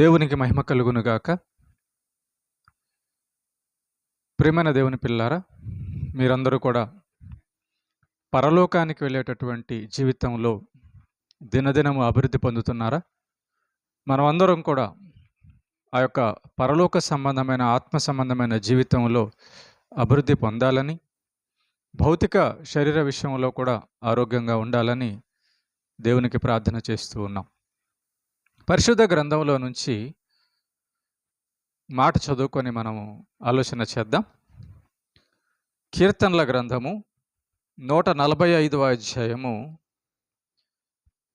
దేవునికి మహిమ కలుగును గాక. ప్రియమైన దేవుని పిల్లారా, మీరందరూ కూడా పరలోకానికి వెళ్ళేటటువంటి జీవితంలో దినదినము అభివృద్ధి పొందుతున్నారా? మనమందరం కూడా ఆ యొక్క పరలోక సంబంధమైన ఆత్మ సంబంధమైన జీవితంలో అభివృద్ధి పొందాలని, భౌతిక శరీర విషయంలో కూడా ఆరోగ్యంగా ఉండాలని దేవునికి ప్రార్థన చేస్తూ ఉన్నాం. పరిశుద్ధ గ్రంథంలో నుంచి మాట చదువుకొని మనము ఆలోచన చేద్దాం. కీర్తనల గ్రంథము 145వ అధ్యాయము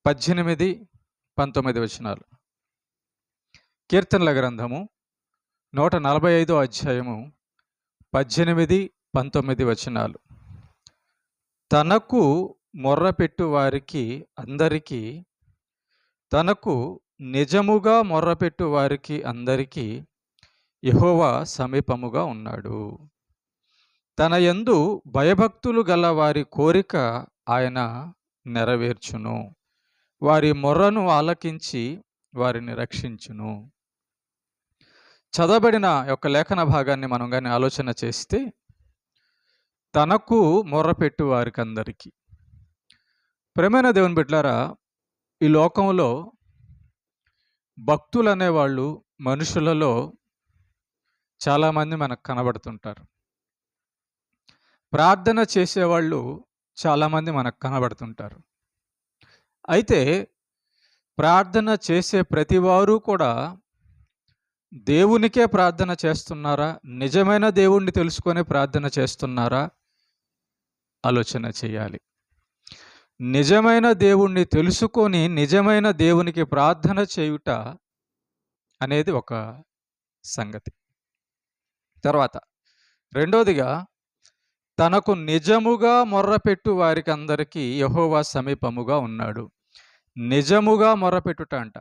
18, 19 వచనాలు. కీర్తనల గ్రంథము 145వ అధ్యాయము 18, 19 వచనాలు. తనకు మొర్రపెట్టు వారికి అందరికీ, తనకు నిజముగా మొర్రపెట్టు వారికి అందరికీ యెహోవా సమీపముగా ఉన్నాడు. తన యందు భయభక్తులు గల వారి కోరిక ఆయన నెరవేర్చును. వారి మొర్రను ఆలకించి వారిని రక్షించును. చదవబడిన యొక్క లేఖన భాగాన్ని మనం కానీ ఆలోచన చేస్తే, తనకు మొర్రపెట్టు వారికి అందరికీ. ప్రియమైన దేవుని బిడ్డలారా, ఈ లోకంలో భక్తులు అనేవాళ్ళు మనుషులలో చాలామంది మనకు కనబడుతుంటారు. ప్రార్థన చేసేవాళ్ళు చాలామంది మనకు కనబడుతుంటారు. అయితే ప్రార్థన చేసే ప్రతి వారు కూడా దేవునికే ప్రార్థన చేస్తున్నారా? నిజమైన దేవుణ్ణి తెలుసుకొని ప్రార్థన చేస్తున్నారా? ఆలోచన చేయాలి. నిజమైన దేవుణ్ణి తెలుసుకొని నిజమైన దేవునికి ప్రార్థన చేయుట అనేది ఒక సంగతి. తర్వాత రెండోదిగా, తనకు నిజముగా మొర్రపెట్టు వారికి అందరికీ యెహోవా సమీపముగా ఉన్నాడు. నిజముగా మొర్రపెట్టుట అంట.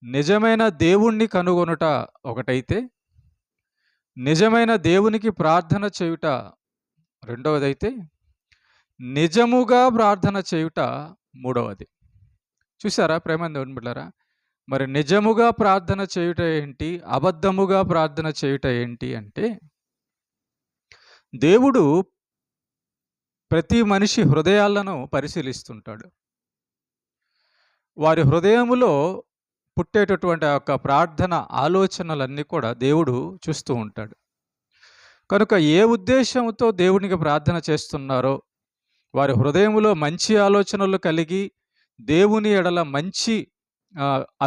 నిజమైన దేవుణ్ణి కనుగొనుట ఒకటైతే, నిజమైన దేవునికి ప్రార్థన చేయుట రెండవదైతే, నిజముగా ప్రార్థన చేయుట మూడవది. చూసారా ప్రేమ దేవుని బిడ్డలారా? మరి నిజముగా ప్రార్థన చేయుట ఏంటి, అబద్ధముగా ప్రార్థన చేయుట ఏంటి అంటే, దేవుడు ప్రతి మనిషి హృదయాలను పరిశీలిస్తుంటాడు. వారి హృదయములో పుట్టేటటువంటి ఆ యొక్క ప్రార్థన ఆలోచనలన్నీ కూడా దేవుడు చూస్తూ ఉంటాడు. కనుక ఏ ఉద్దేశంతో దేవునికి ప్రార్థన చేస్తున్నారో, వారి హృదయములో మంచి ఆలోచనలు కలిగి, దేవుని ఎడల మంచి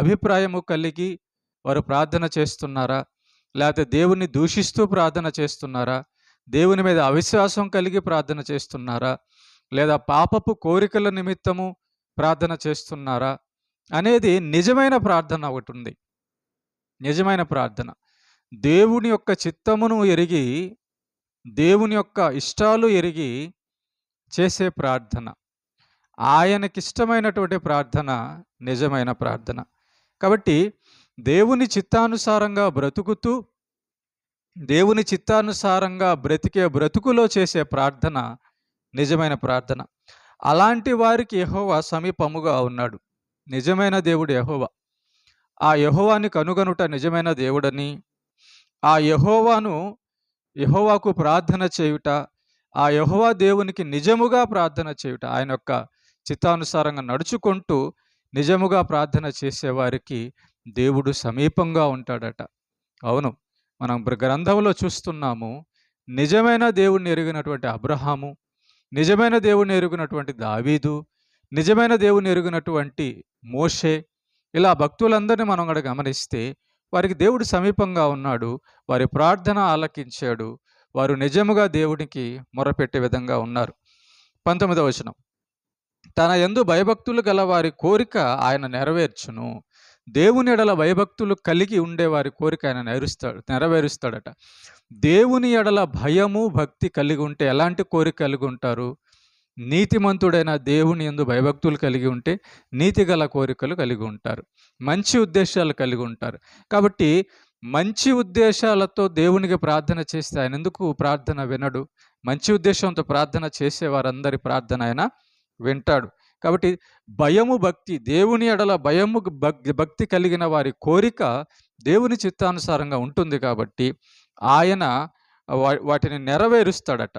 అభిప్రాయము కలిగి వారు ప్రార్థన చేస్తున్నారా, లేకపోతే దేవుని దూషిస్తూ ప్రార్థన చేస్తున్నారా, దేవుని మీద అవిశ్వాసం కలిగి ప్రార్థన చేస్తున్నారా, లేదా పాపపు కోరికల నిమిత్తము ప్రార్థన చేస్తున్నారా అనేది నిజమైన ప్రార్థన ఒకటి ఉంది. నిజమైన ప్రార్థన దేవుని యొక్క చిత్తమును ఎరిగి, దేవుని యొక్క ఇష్టాలు ఎరిగి చేసే ప్రార్థన, ఆయనకిష్టమైనటువంటి ప్రార్థన నిజమైన ప్రార్థన. కాబట్టి దేవుని చిత్తానుసారంగా బ్రతుకుతూ, దేవుని చిత్తానుసారంగా బ్రతికే బ్రతుకులో చేసే ప్రార్థన నిజమైన ప్రార్థన. అలాంటి వారికి యెహోవా సమీపముగా ఉన్నాడు. నిజమైన దేవుడు యెహోవా. ఆ యెహోవాని కనుగొనుట నిజమైన దేవుడని, ఆ యెహోవాకు ప్రార్థన చేయుట, ఆ యెహోవా దేవునికి నిజముగా ప్రార్థన చేయుట, ఆయన యొక్క చిత్తానుసారంగా నడుచుకుంటూ నిజముగా ప్రార్థన చేసేవారికి దేవుడు సమీపంగా ఉంటాడట. అవును, మనం గ్రంథంలో చూస్తున్నాము. నిజమైన దేవుణ్ణి ఎరిగినటువంటి అబ్రహాము, నిజమైన దేవుణ్ణి ఎరిగినటువంటి దావీదు, నిజమైన దేవుణ్ణి ఎరిగినటువంటి మోషే, ఇలా భక్తులందరినీ మనం కూడా గమనిస్తే వారికి దేవుడు సమీపంగా ఉన్నాడు. వారి ప్రార్థన ఆలకించాడు. వారు నిజముగా దేవునికి మొరపెట్టే విధంగా ఉన్నారు. 19వ వచనం, తన యందు భయభక్తులు గల వారి కోరిక ఆయన నెరవేర్చును. దేవుని ఎడల భయభక్తులు కలిగి ఉండే వారి కోరిక ఆయన నెరవేరుస్తాడట. దేవుని ఎడల భయము భక్తి కలిగి ఉంటే ఎలాంటి కోరిక కలిగి ఉంటారు? నీతిమంతుడైన దేవుని యందు భయభక్తులు కలిగి ఉంటే నీతి గల కోరికలు కలిగి ఉంటారు, మంచి ఉద్దేశాలు కలిగి ఉంటారు. కాబట్టి మంచి ఉద్దేశాలతో దేవునికి ప్రార్థన చేస్తే ఆయన ఎందుకు ప్రార్థన వినడు? మంచి ఉద్దేశంతో ప్రార్థన చేసే వారందరి ప్రార్థన ఆయన వింటాడు. కాబట్టి భయము, భక్తి, దేవుని ఎడల భయము, భక్తి కలిగిన వారి కోరిక దేవుని చిత్తానుసారంగా ఉంటుంది కాబట్టి ఆయన వాటిని నెరవేరుస్తాడట.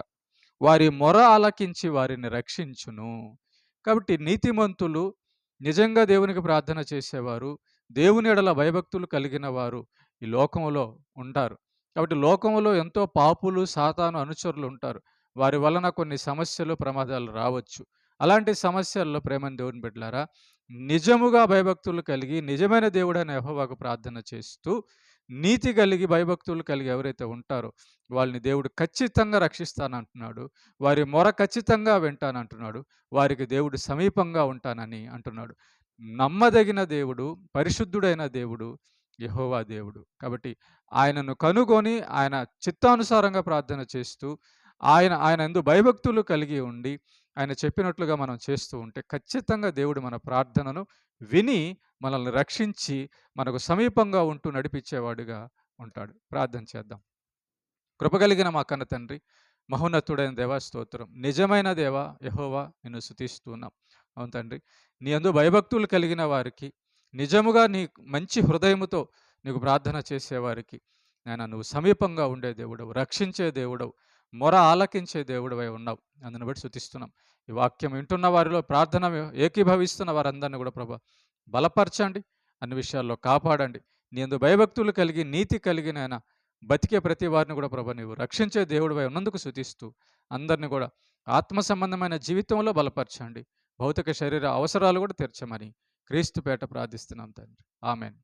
వారి మొర ఆలకించి వారిని రక్షించును. కాబట్టి నీతిమంతులు, నిజంగా దేవునికి ప్రార్థన చేసేవారు, దేవుని ఎడల భయభక్తులు కలిగిన వారు ఈ లోకంలో ఉంటారు. కాబట్టి లోకంలో ఎంతో పాపులు, సాతాను అనుచరులు ఉంటారు. వారి వలన కొన్ని సమస్యలు, ప్రమాదాలు రావచ్చు. అలాంటి సమస్యల్లో ప్రేమని దేవుని బిడ్డలారా, నిజముగా భయభక్తులు కలిగి, నిజమైన దేవుడైన యెహోవాకు ప్రార్థన చేస్తూ, నీతి కలిగి, భయభక్తులు కలిగి ఎవరైతే ఉంటారో వాళ్ళని దేవుడు ఖచ్చితంగా రక్షిస్తానంటున్నాడు. వారి మొర ఖచ్చితంగా వింటానంటున్నాడు. వారికి దేవుడు సమీపంగా ఉంటానని అంటున్నాడు. నమ్మదగిన దేవుడు, పరిశుద్ధుడైన దేవుడు యెహోవా దేవుడు. కాబట్టి ఆయనను కనుగొని, ఆయన చిత్తానుసారంగా ప్రార్థన చేస్తూ, ఆయన యందు భయభక్తులు కలిగి ఉండి, ఆయన చెప్పినట్లుగా మనం చేస్తూ ఉంటే ఖచ్చితంగా దేవుడు మన ప్రార్థనను విని, మనల్ని రక్షించి, మనకు సమీపంగా ఉంటూ నడిపించేవాడుగా ఉంటాడు. ప్రార్థన చేద్దాం. కృపగలిగిన మా కన్న తండ్రి, మహోన్నతుడైన దేవా స్తోత్రం. నిజమైన దేవా యెహోవా నిన్ను స్తుతిస్తున్నాం. అవును తండ్రి, నీ యందు భయభక్తులు కలిగిన వారికి, నిజముగా నీ మంచి హృదయముతో నీకు ప్రార్థన చేసేవారికి నాయన నువ్వు సమీపంగా ఉండే దేవుడవు, రక్షించే దేవుడవు, మొర ఆలకించే దేవుడవై ఉన్నావు. అందుని బట్టి స్తుతిస్తున్నాం. ఈ వాక్యం వింటున్న వారిలో ప్రార్థన ఏకీభవిస్తున్న వారందరినీ కూడా ప్రభా బలపరచండి, అన్ని విషయాల్లో కాపాడండి. నీ యందు భయభక్తులు కలిగి, నీతి కలిగిన ఆయన బతికే ప్రతి వారిని కూడా ప్రభా నీవు రక్షించే దేవుడివై ఉన్నందుకు స్తుతిస్తూ, అందరిని కూడా ఆత్మ సంబంధమైన జీవితంలో బలపరచండి. భౌతిక శరీర అవసరాలు కూడా తీర్చమని క్రీస్తు పేట ప్రార్థిస్తున్నాం తండ్రి. ఆమెన్.